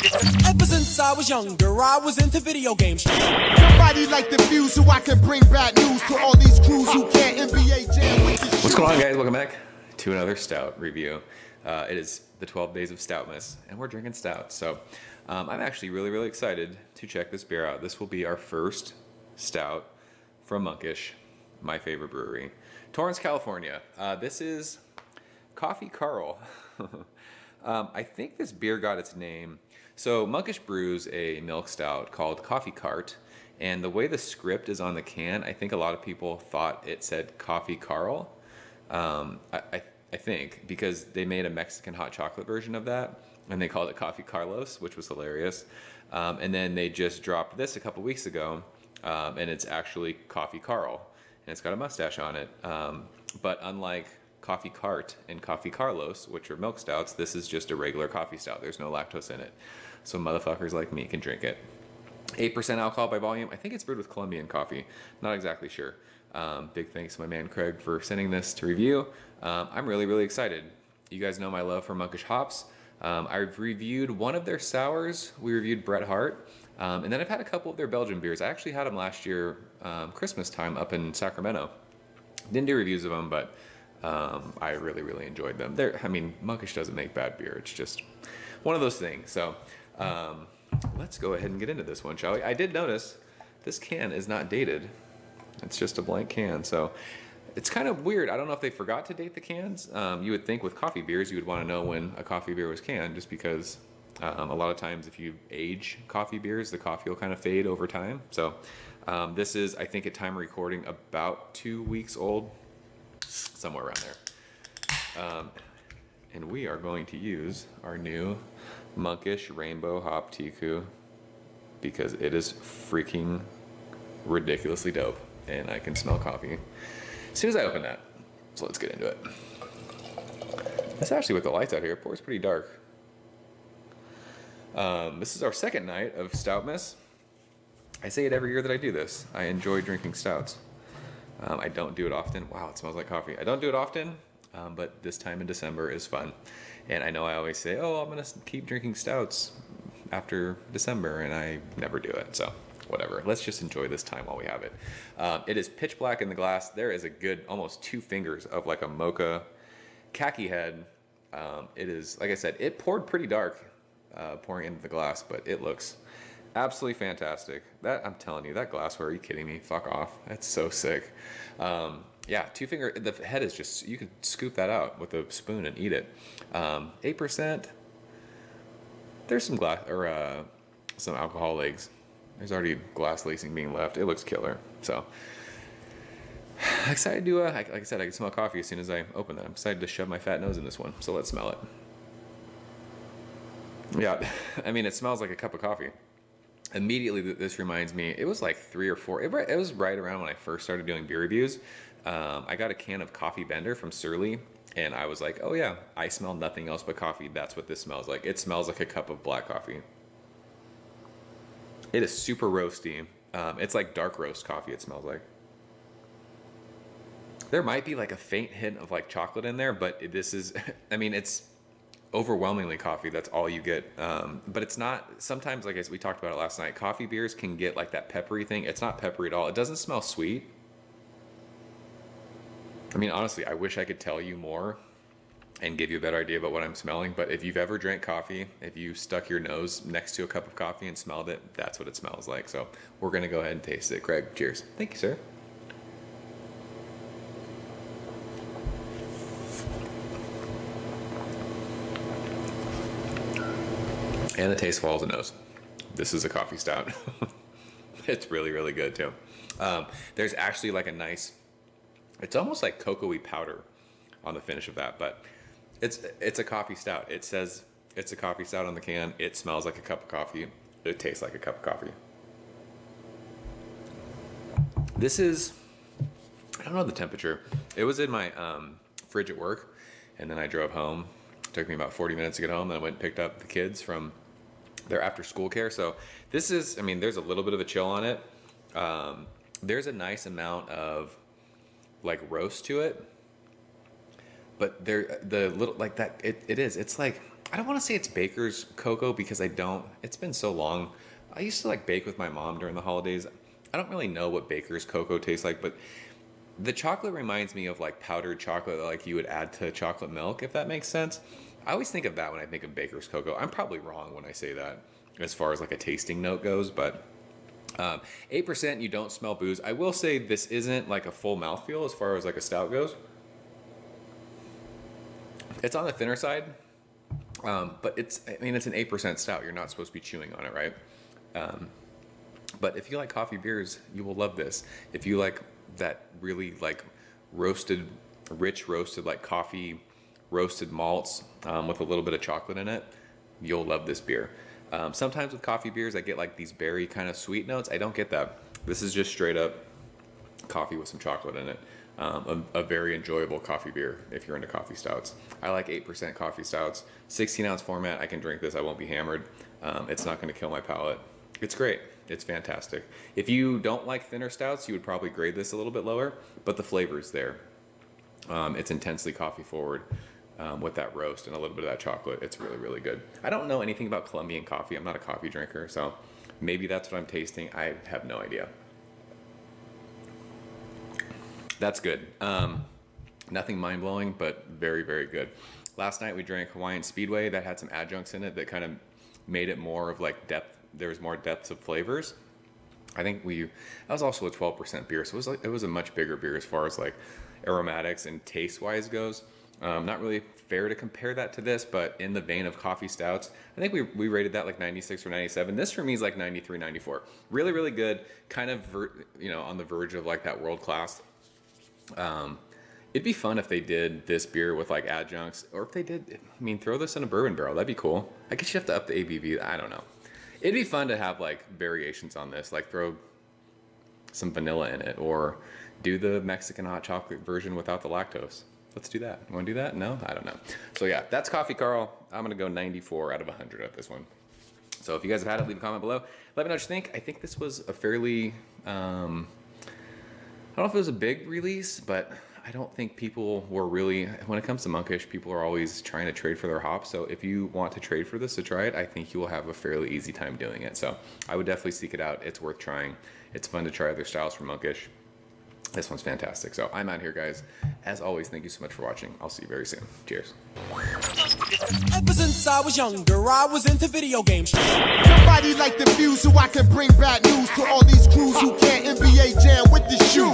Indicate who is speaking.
Speaker 1: Ever since I was younger, I was into video games.
Speaker 2: Somebody like the Fuse so I can bring bad news to all these crews who can't NBA jam with the
Speaker 3: What's going on, guys? Welcome back to another stout review. It is the 12 days of Stoutmas, and we're drinking stout. So I'm actually really excited to check this beer out. This will be our first stout from Monkish, my favorite brewery. Torrance, California. This is Coffee Carl. I think this beer got its name. So Monkish brews a milk stout called Coffee Cart, and the way the script is on the can, I think a lot of people thought it said Coffee Carl. I think because they made a Mexican hot chocolate version of that, and they called it Coffee Carlos, which was hilarious. And then they just dropped this a couple weeks ago, and it's actually Coffee Carl, and it's got a mustache on it. But unlike Coffee Cart and Coffee Carlos, which are milk stouts, this is just a regular coffee stout. There's no lactose in it, so motherfuckers like me can drink it. 8% alcohol by volume. I think it's brewed with Colombian coffee. Not exactly sure. Big thanks to my man Craig for sending this to review. I'm really excited. You guys know my love for Monkish hops. I've reviewed one of their sours. We reviewed Bret Hart. And then I've had a couple of their Belgian beers. I actually had them last year, Christmas time up in Sacramento. Didn't do reviews of them, but I really enjoyed them. I mean, Monkish doesn't make bad beer. It's just one of those things. So let's go ahead and get into this one, shall we? I did notice this can is not dated. It's just a blank can, so it's kind of weird. I don't know if they forgot to date the cans. You would think with coffee beers, you would want to know when a coffee beer was canned, just because a lot of times if you age coffee beers, the coffee will kind of fade over time. So this is, I think at time of recording, about 2 weeks old, somewhere around there. And we are going to use our new Monkish Rainbow Hop Tiku because it is freaking ridiculously dope. And I can smell coffee as soon as I open that. So let's get into it. This actually, with the lights out here, it pours pretty dark. This is our second night of Stoutmas. I say it every year that I do this. I enjoy drinking stouts. I don't do it often. Wow, it smells like coffee. I don't do it often, but this time in December is fun. And I know I always say, oh, I'm gonna keep drinking stouts after December, and I never do it, so. Whatever, let's just enjoy this time while we have it. It is pitch black in the glass. There is a good almost 2 fingers of like a mocha khaki head. It is, like I said, it poured pretty dark pouring into the glass, but it looks absolutely fantastic. That, I'm telling you, that glassware, are you kidding me? Fuck off, that's so sick. Yeah, 2 finger, the head is just, you could scoop that out with a spoon and eat it. 8%, there's some glass, or some alcohol legs. There's already glass lacing being left. It looks killer. So excited to, like I said, I can smell coffee as soon as I open that. I'm excited to shove my fat nose in this one. So let's smell it. Yeah, I mean, it smells like a cup of coffee. Immediately, this reminds me, it was like 3 or 4, it was right around when I first started doing beer reviews. I got a can of Coffee Bender from Surly, and I was like, oh yeah, I smell nothing else but coffee. That's what this smells like. It smells like a cup of black coffee. It is super roasty. It's like dark roast coffee, it smells like. There might be like a faint hint of like chocolate in there, but this is, I mean, it's overwhelmingly coffee. That's all you get. But it's not, sometimes, like as we talked about it last night, coffee beers can get like that peppery thing. It's not peppery at all. It doesn't smell sweet. I mean, honestly, I wish I could tell you more and give you a better idea about what I'm smelling, but if you've ever drank coffee, if you stuck your nose next to a cup of coffee and smelled it, that's what it smells like. So we're gonna go ahead and taste it. Craig, cheers. Thank you, sir. And the taste follows the nose. This is a coffee stout. It's really good too. There's actually like a nice, it's almost like cocoa-y powder on the finish of that, but it's a coffee stout. It says it's a coffee stout on the can. It smells like a cup of coffee. It tastes like a cup of coffee. This is, I don't know the temperature. It was in my fridge at work, and then I drove home. It took me about 40 minutes to get home. Then I went and picked up the kids from their after school care. So this is, I mean, there's a little bit of a chill on it. There's a nice amount of like roast to it. But the little, like that, it is, it's like, I don't want to say it's baker's cocoa because I don't. It's been so long. I used to like bake with my mom during the holidays. I don't really know what baker's cocoa tastes like, but the chocolate reminds me of like powdered chocolate that like you would add to chocolate milk, if that makes sense. I always think of that when I think of baker's cocoa. I'm probably wrong when I say that as far as like a tasting note goes, but 8%, you don't smell booze. I will say this isn't like a full mouthfeel as far as like a stout goes. It's on the thinner side, but it's an 8% stout. You're not supposed to be chewing on it, right? But if you like coffee beers, you will love this. If you like that really like roasted, rich roasted, like coffee roasted malts with a little bit of chocolate in it, you'll love this beer. Sometimes with coffee beers, I get like these berry kind of sweet notes. I don't get that. This is just straight up coffee with some chocolate in it. A very enjoyable coffee beer if you're into coffee stouts. I like 8% coffee stouts. 16-ounce format, I can drink this. I won't be hammered. It's not going to kill my palate. It's great. It's fantastic. If you don't like thinner stouts, you would probably grade this a little bit lower, but the flavor's there. It's intensely coffee forward with that roast and a little bit of that chocolate. It's really, really good. I don't know anything about Colombian coffee. I'm not a coffee drinker, so maybe that's what I'm tasting. I have no idea. That's good. Nothing mind-blowing, but very, very good. Last night we drank Hawaiian Speedway that had some adjuncts in it that kind of made it more of like depth. There was more depths of flavors. I think that was also a 12% beer, so it was a much bigger beer as far as like aromatics and taste-wise goes. Not really fair to compare that to this, but in the vein of coffee stouts, I think we rated that like 96 or 97. This for me is like 93, 94. Really, really good. Kind of, on the verge of like that world class. It'd be fun if they did this beer with like adjuncts, or if they did, throw this in a bourbon barrel. That'd be cool. I guess you have to up the ABV. I don't know. It'd be fun to have like variations on this, like throw some vanilla in it, or do the Mexican hot chocolate version without the lactose. Let's do that. You want to do that? No? I don't know. So yeah, that's Coffee Carl. I'm going to go 94 out of 100 at this one. So if you guys have had it, leave a comment below. Let me know what you think. I think this was a fairly, I don't know if it was a big release, but I don't think people were really, when it comes to Monkish, people are always trying to trade for their hops. So if you want to trade for this to try it, I think you will have a fairly easy time doing it. So I would definitely seek it out. It's worth trying. It's fun to try other styles from Monkish. This one's fantastic. So I'm out here, guys. As always, thank you so much for watching. I'll see you very soon. Cheers.
Speaker 1: Ever since I was younger, I was into video games.
Speaker 2: Somebody like the views so I can bring bad news to all these crews who can't NBA jam with the shoe.